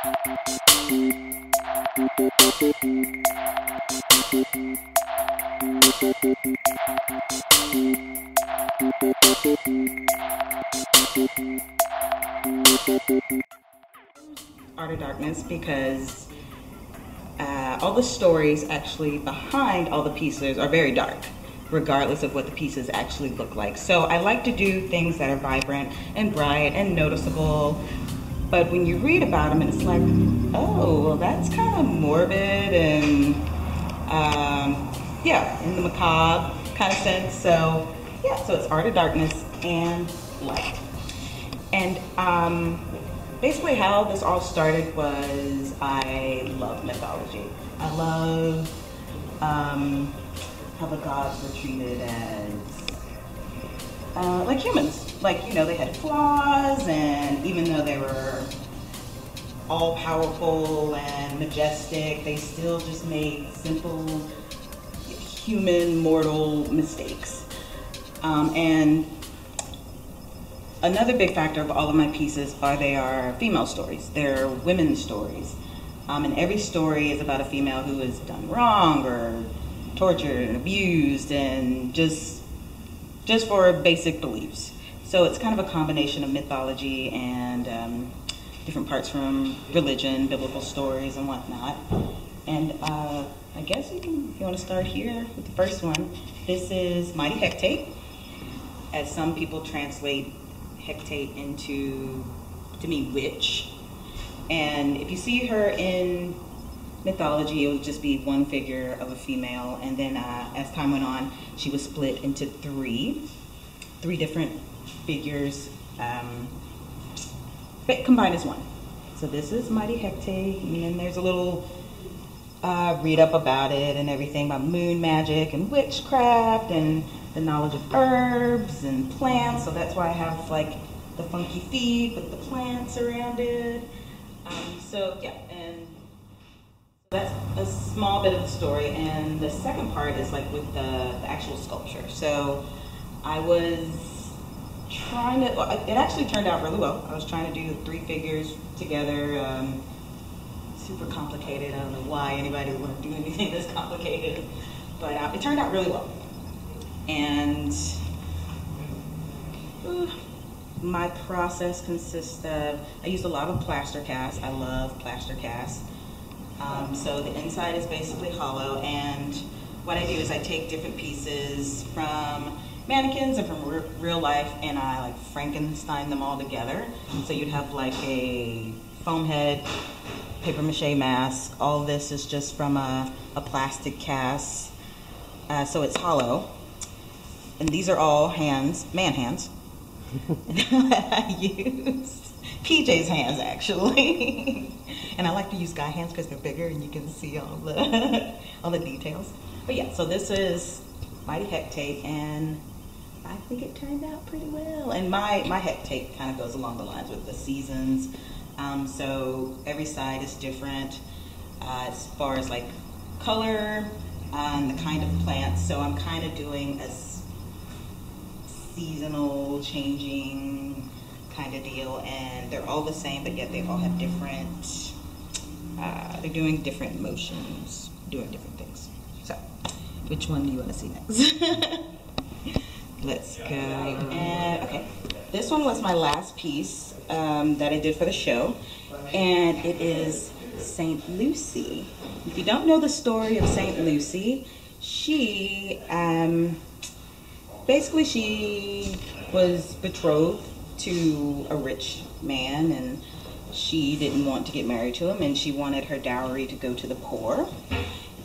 Art of Darkness because all the stories actually behind all the pieces are very dark, regardless of what the pieces actually look like. So I like to do things that are vibrant and bright and noticeable, but when you read about them, it's like, oh, well, that's kind of morbid and yeah, in the macabre kind of sense. So yeah, so it's Art of Darkness and light. And basically how this all started was I love mythology. I love how the gods were treated as like humans. Like, you know, they had flaws, and even though they were all powerful and majestic, they still just made simple human mortal mistakes. And another big factor of all of my pieces they are female stories. They're women's stories. And every story is about a female who is done wrong or tortured and abused, and just for basic beliefs. So it's kind of a combination of mythology and different parts from religion, biblical stories and whatnot. And I guess if you want to start here with the first one. This is Mighty Hecate, as some people translate Hecate to mean witch. And if you see her in mythology, it would just be one figure of a female, and then as time went on, she was split into three different figures, but combined as one. So this is Mighty Hecate, and then there's a little read up about it and everything about moon magic and witchcraft and the knowledge of herbs and plants. So that's why I have like the funky feet with the plants around it. So yeah, and that's a small bit of the story. And the second part is like with the actual sculpture. So I was trying to, it actually turned out really well. I was trying to do 3 figures together. Super complicated. I don't know why anybody would want to do anything this complicated, but it turned out really well. And my process consists of, I used a lot of plaster cast. I love plaster cast. So the inside is basically hollow, and what I do is I take different pieces from mannequins and from real life, and I like Frankenstein them all together. So you'd have like a foam head, paper mache mask. All this is just from a plastic cast, so it's hollow. And these are all hands, man hands. I used PJ's hands actually. And I like to use guy hands because they're bigger and you can see all the details. But yeah, so this is Mighty Hecate, and I think it turned out pretty well. And my Hecate kind of goes along the lines with the seasons. So every side is different as far as like color and the kind of plants. So I'm kind of doing a seasonal changing kind of deal, and they're all the same, but yet they all have different, they're doing different motions, doing different things. So which one do you want to see next? Let's go. And okay, this one was my last piece that I did for the show, and it is Saint Lucy. If you don't know the story of Saint Lucy, she basically she was betrothed to a rich man, and she didn't want to get married to him, and she wanted her dowry to go to the poor.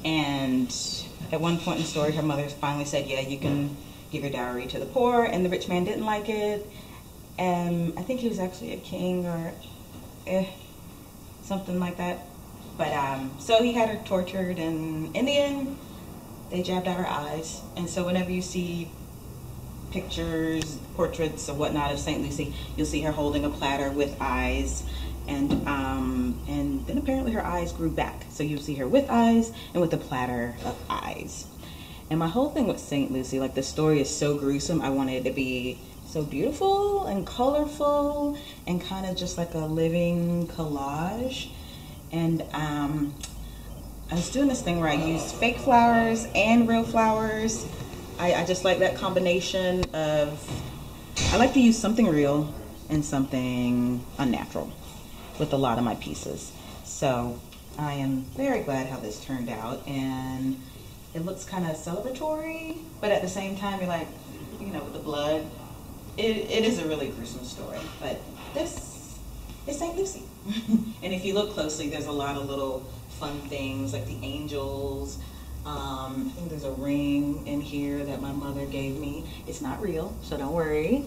And at one point in the story, her mother finally said, yeah, you can give your dowry to the poor, and the rich man didn't like it. I think he was actually a king or something like that. But so he had her tortured, and in the end, they jabbed out her eyes. And so whenever you see pictures, portraits, or whatnot of Saint Lucy, you'll see her holding a platter with eyes, and then apparently her eyes grew back. So you'll see her with eyes and with a platter of eyes. And my whole thing with Saint Lucy, like the story is so gruesome, I wanted it to be so beautiful and colorful and kind of just like a living collage. And I was doing this thing where I used fake flowers and real flowers. I just like that combination of, I like to use something real and something unnatural with a lot of my pieces. So I am very glad how this turned out, and it looks kind of celebratory, but at the same time you're like, you know, with the blood, it is a really gruesome story, but this is St. Lucy. And if you look closely, there's a lot of little fun things like the angels. I think there's a ring in here that my mother gave me. It's not real, so don't worry.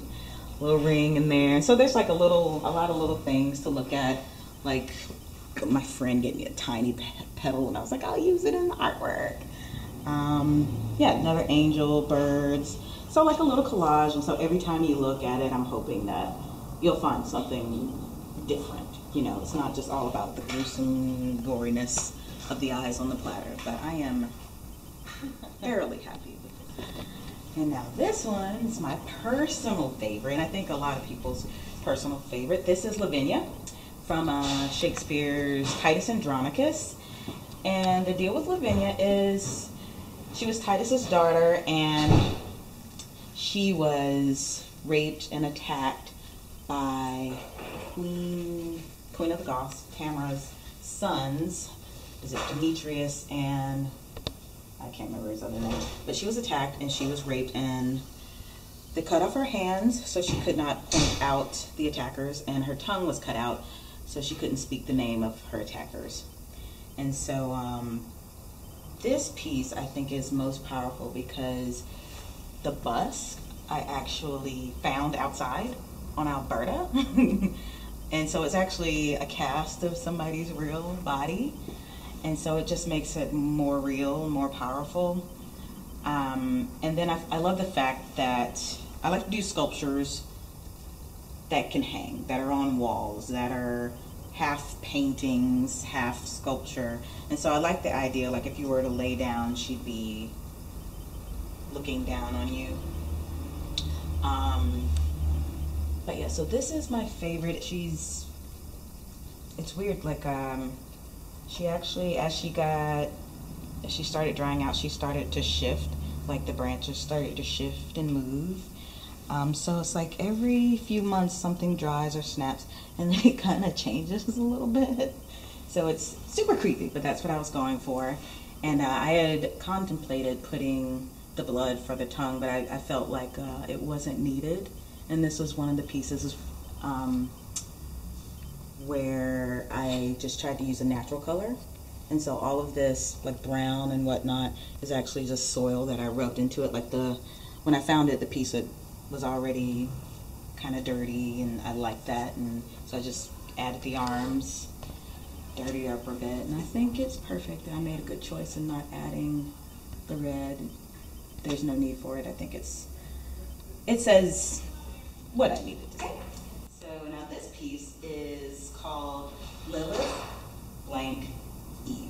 Little ring in there. So there's like a lot of little things to look at. Like my friend gave me a tiny petal, and I was like, I'll use it in the artwork. Yeah, another angel, birds. So like a little collage, and so every time you look at it, I'm hoping that you'll find something different. You know, it's not just all about the gruesome goriness of the eyes on the platter, but I am thoroughly happy with it. And now this one is my personal favorite, and I think a lot of people's personal favorite. This is Lavinia from Shakespeare's Titus Andronicus. And the deal with Lavinia is she was Titus's daughter, and she was raped and attacked by Queen of the Goths, Tamara's sons. Is it Demetrius and I can't remember his other name, but she was attacked and she was raped, and they cut off her hands so she could not point out the attackers, and her tongue was cut out so she couldn't speak the name of her attackers. And so this piece I think is most powerful because the bust I actually found outside on Alberta. And so it's actually a cast of somebody's real body. And so it just makes it more real, more powerful. And then I love the fact that I like to do sculptures that can hang, that are on walls, that are half paintings, half sculpture. And so I like the idea, like if you were to lay down, she'd be looking down on you. But yeah, so this is my favorite. It's weird, like she actually, as she started drying out, she started to shift, like the branches started to shift and move. So it's like every few months something dries or snaps, and then it kind of changes a little bit. So it's super creepy, but that's what I was going for. And I had contemplated putting the blood for the tongue, but I felt like it wasn't needed. And this was one of the pieces where I just tried to use a natural color. And so all of this, like brown and whatnot, is actually just soil that I rubbed into it. Like when I found it, the piece was already kind of dirty, and I liked that. And so I just added the arms, dirtied up a bit, and I think it's perfect. And I made a good choice in not adding the red. There's no need for it. I think it says what I needed to say. So now this piece is called Lilith blank Eve.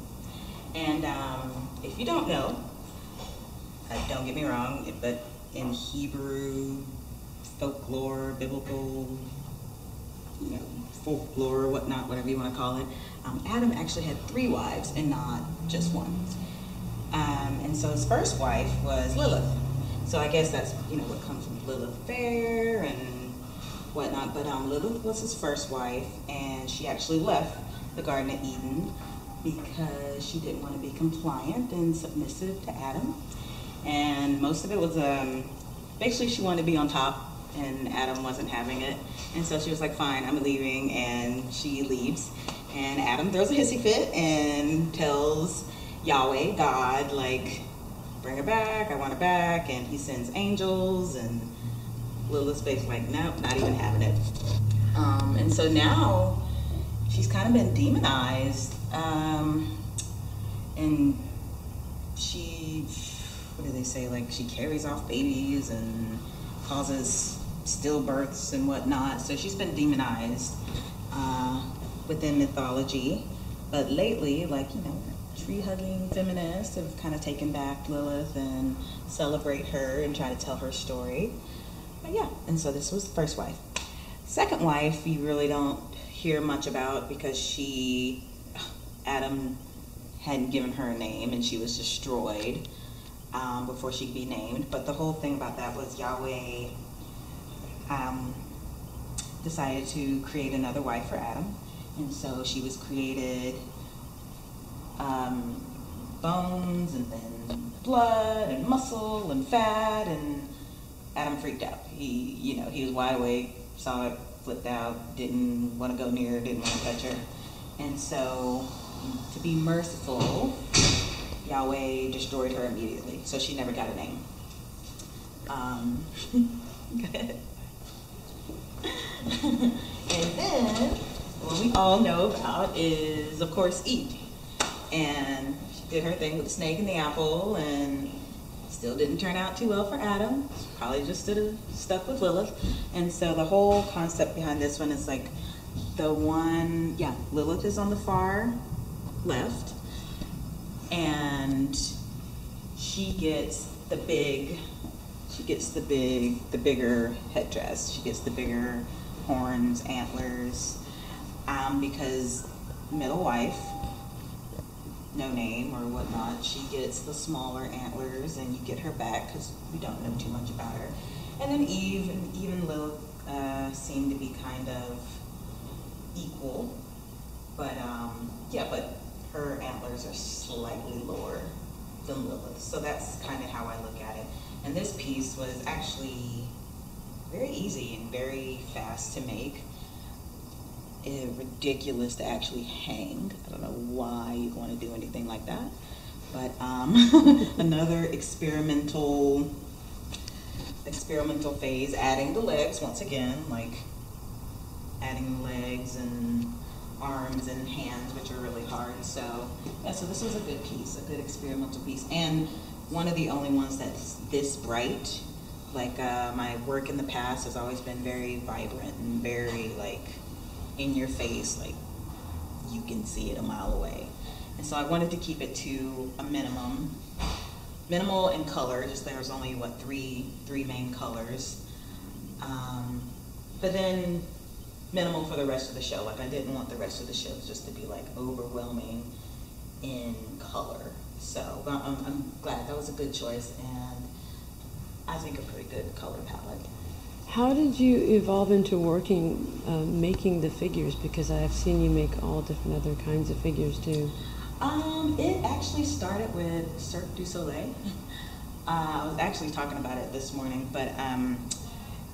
And if you don't know, don't get me wrong, but in Hebrew folklore, biblical, folklore, whatnot, whatever you want to call it, Adam actually had 3 wives and not just one. And so his first wife was Lilith. So I guess that's, what comes from Lilith Fair and whatnot. But Lilith was his first wife, and she actually left the Garden of Eden because she didn't want to be compliant and submissive to Adam. And most of it was, basically she wanted to be on top, and Adam wasn't having it. And so she was like, fine, I'm leaving, and she leaves. And Adam throws a hissy fit and tells Yahweh, God, like, bring her back, I want her back. And he sends angels, and Lilith's basically like, nope, not even having it. And so now she's kind of been demonized. And she, what do they say, like she carries off babies and causes stillbirths and whatnot. So she's been demonized within mythology. But lately, like, tree-hugging feminists have kind of taken back Lilith and celebrate her and try to tell her story. But yeah, and so this was the first wife. Second wife, you really don't hear much about because she Adam hadn't given her a name and she was destroyed before she could be named. But the whole thing about that was Yahweh decided to create another wife for Adam. And so she was created bones and then blood and muscle and fat, and Adam freaked out. He was wide awake, saw it, flipped out, didn't want to go near her, didn't want to touch her. And so, to be merciful, Yahweh destroyed her immediately. So she never got a name. And then, what we all know about is, of course, Eve. And she did her thing with the snake and the apple, and still didn't turn out too well for Adam. Probably just stuck with Lilith. And so the whole concept behind this one is like Lilith is on the far left, and she gets the bigger headdress. She gets the bigger horns, antlers, because middle wife, no name or whatnot, she gets the smaller antlers, and you get her back because we don't know too much about her. And then Eve and even Lilith seem to be kind of equal, but her antlers are slightly lower than Lilith. So that's kind of how I look at it. And this piece was actually very easy and very fast to make. Ridiculous to actually hang. I don't know why you'd want to do anything like that, but another experimental phase, adding the legs once again, like adding legs and arms and hands, which are really hard. So yeah, so this was a good piece, a good experimental piece, and one of the only ones that's this bright. Like my work in the past has always been very vibrant and very like in your face, like you can see it a mile away. And so I wanted to keep it to a minimal in color, just there's only three main colors, but then minimal for the rest of the show. Like I didn't want the rest of the show just to be like overwhelming in color. So I'm glad that was a good choice, and I think a pretty good color palette. How did you evolve into working, making the figures? Because I have seen you make all different other kinds of figures too. It actually started with Cirque du Soleil. I was actually talking about it this morning, but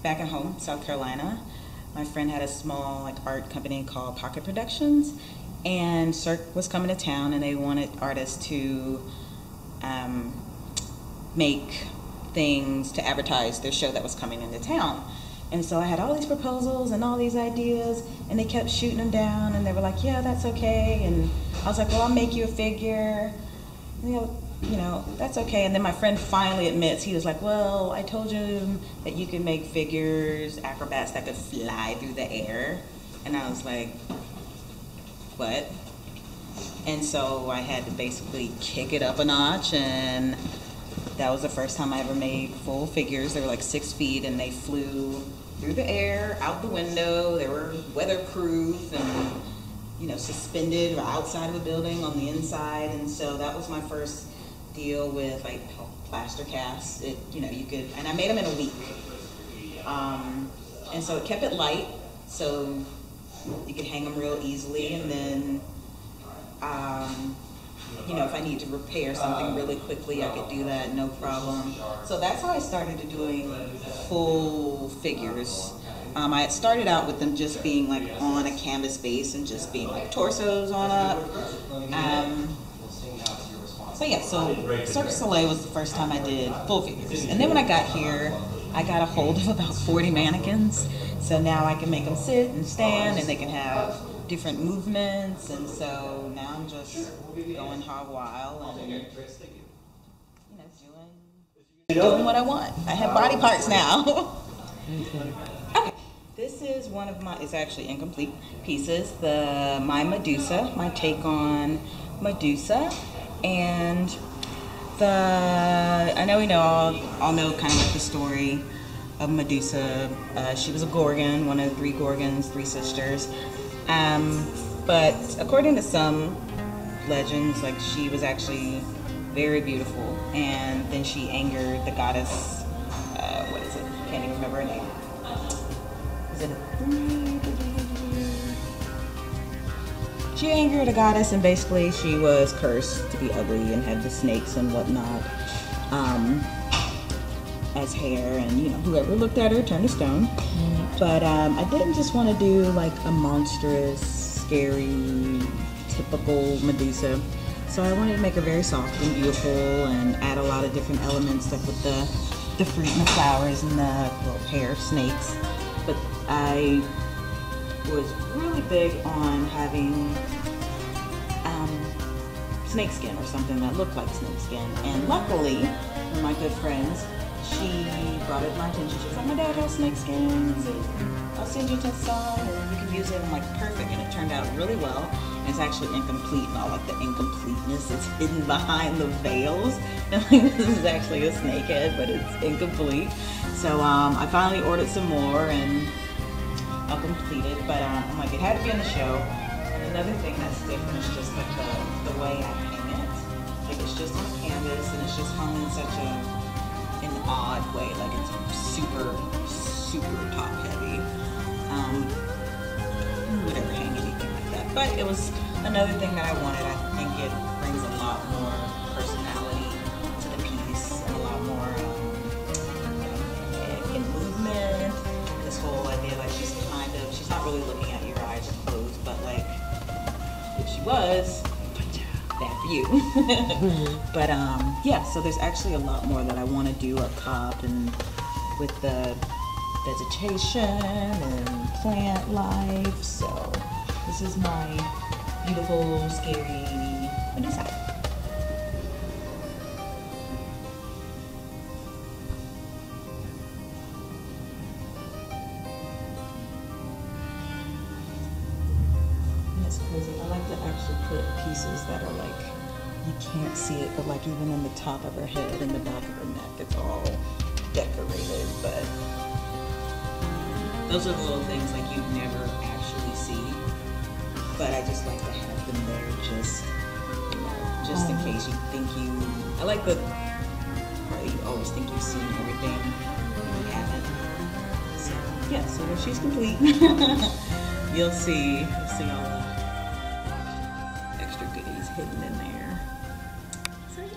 back at home, South Carolina, my friend had a small art company called Pocket Productions, and Cirque was coming to town, and they wanted artists to make things to advertise their show that was coming into town. And so I had all these proposals and all these ideas, and they kept shooting them down, and they were like, yeah, that's okay. And I was like, well, I'll make you a figure. And that's okay. And then my friend finally admits, he was like, well, I told you that you can make figures, acrobats that could fly through the air. And I was like, what? And so I had to basically kick it up a notch, and that was the first time I ever made full figures. They were like 6 feet, and they flew through the air, out the window. They were weatherproof and, suspended outside of a building on the inside. And so that was my first deal with plaster casts. You could, and I made them in a week. And so it kept it light, so you could hang them real easily. And then, if I need to repair something really quickly, I could do that, no problem. So that's how I started doing full figures. I had started out with them just being on a canvas base and just being torsos on up. So Cirque du Soleil was the first time I did full figures. And then when I got here, I got a hold of about 40 mannequins. So now I can make them sit and stand, and they can have different movements, and so now I'm just going hog wild and doing what I want. I have body parts now. Okay, this is one of it's actually incomplete pieces. My Medusa, my take on Medusa, and I know we all know kind of the story of Medusa. She was a Gorgon, one of 3 Gorgons, 3 sisters. But according to some, legends. Like, she was actually very beautiful, and then she angered the goddess. What is it? Can't even remember her name. Is it? She angered a goddess, and basically she was cursed to be ugly and had the snakes and whatnot as hair, and you know, whoever looked at her turned to stone. But I didn't just want to do like a monstrous, scary, typical Medusa. So I wanted to make her very soft and beautiful and add a lot of different elements, like with the fruit and the flowers and the little pair of snakes. But I was really big on having snake skin or something that looked like snake skin. And luckily, one of my good friends, she brought it to my attention. She was like, my dad has snake skins, and I'll send you to some, and you can use it. I'm like, perfect. And it turned out really well. And it's actually incomplete, and all like the incompleteness is hidden behind the veils. And like, this is actually a snake head, but it's incomplete. So I finally ordered some more, and I'll complete it. But I'm like, it had to be on the show. And another thing that's different is just like the way I hang it. Like, it's just on canvas, and it's just hung in such an odd way. Like, it's super, super top heavy. Would ever hang anything like that. But it was another thing that I wanted. I think it brings a lot more personality to the piece, and a lot more in movement. This whole idea, like, she's not really looking at your eyes closed, but like, if she was, bad for you. But yeah, so there's actually a lot more that I want to do up top, and with the vegetation and plant life. So this is my beautiful, scary Medusa. That's crazy. I like to actually put pieces that are like, you can't see it, but like even in the top of her head and the back of her neck, it's all decorated. But those are the little things like you'd never actually see. But I just like to have them there, just, you know, just in case you think you. I like the part you always think you've seen everything, and you haven't. So yeah, so when she's complete, you'll see all the extra goodies hidden in there. So yeah.